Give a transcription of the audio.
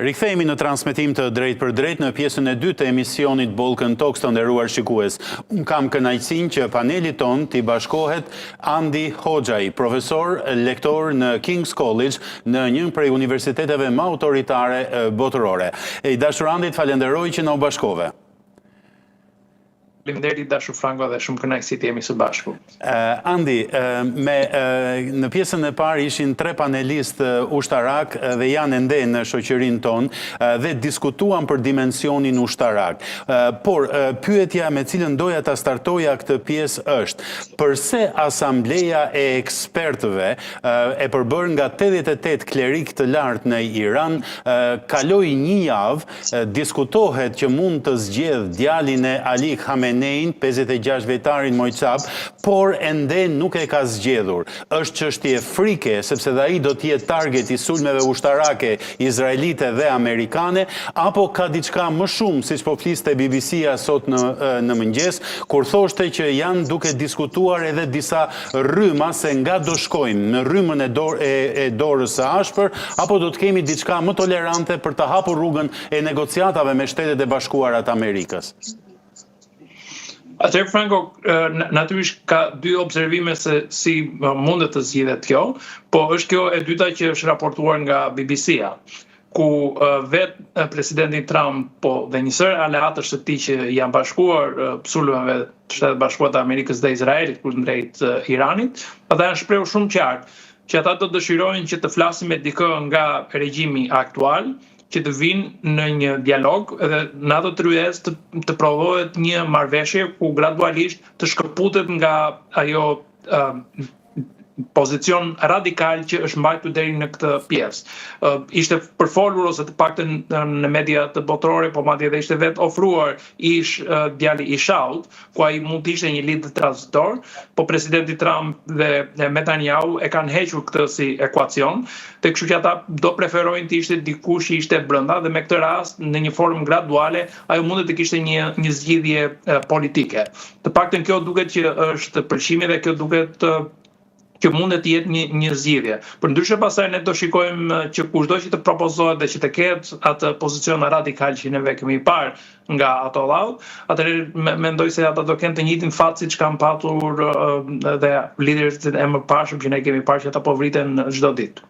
Rikthehemi në transmetim të drejt për drejt në pjesën e dytë të emisionit Balkan Talks, të nderuar shikues. Unë kam kënaqësinë që paneli ton t'i bashkohet Andi Hoxhaj, profesor lektor në King's College në një prej universiteteve më autoritare botërore. I dashur Andi, falenderoj që na u bashkove. Faleminderit dashur Franko dhe shumë kënaqësi të jemi së bashku. Andi, në pjesën e parë ishin 3 panelistë ushtarak dhe janë ende në shoqërinë tonë dhe diskutuan për dimensionin ushtarak. Por pyetja me cilën doja ta startoja këtë pjesë është: përse Asambleja e Ekspertëve e përbërë nga 88 klerik të lartë në Iran kaloi një javë, diskutohet që mund të zgjedh djalin e Ali Khamenei, 56 vjetarin Mojcab, por ende nuk e ka zgjedhur. Është çështje frike, sepse dhe ai do të jetë target i sulmeve ushtarake izraelite dhe amerikane, apo ka diçka më shumë, siç po fliste BBC-a sot në mëngjes, kur thoshte që janë duke diskutuar edhe disa rryma se nga do shkojmë, në rrymën e dorës së ashpër, apo do të kemi diçka më tolerante për të hapur rrugën e negociatave me Shtetet e Bashkuara të Amerikës. Atëherë, Franko, natyrisht ka dy observime se si mundet të zgjidhet kjo, po është kjo e dyta që është raportuar nga BBC-a, ku vetë presidenti Trump dhe një sër aleatësh të tij që janë bashkuar sulmeve të Shtetet Bashkuara të Amerikës dhe Izraelit kundrejt Iranit, ata janë shprehur shumë qartë që ata do dëshirojnë që të flasin me dikë nga regjimi aktual, që të vinë në një dialog dhe në ato tryezë të provohet një marrëveshje ku gradualisht të shkëputet nga ajo pozicion radikal që është mbajtur deri në këtë pjesë. Ishte përfolur ose të paktën në media të botërore, po madje edhe ishte vetë ofruar djali i Shaut, ku ai mund të ishte një lider tranzitor, po presidenti Trump dhe Netanyahu e kanë hequr këtë si ekuacion, kështu që ata do preferojnë të ishte dikush që ishte brenda dhe me këtë rast në një formë graduale ajo mundet të kishte një zgjidhje politike. Të paktën kjo duket që është përqimi dhe kjo duket që mundet të jetë një zgjidhje. Përndryshe pastaj ne do shikojmë që kushdo që të propozohet dhe që të ketë atë pozicion radikal që neve kemi parë nga ato vallë, atëherë mendoj se ata do kenë të njëjtin fat siç kanë patur dhe liderët e mëparshëm që ne kemi parë që ata po vriten çdo ditë.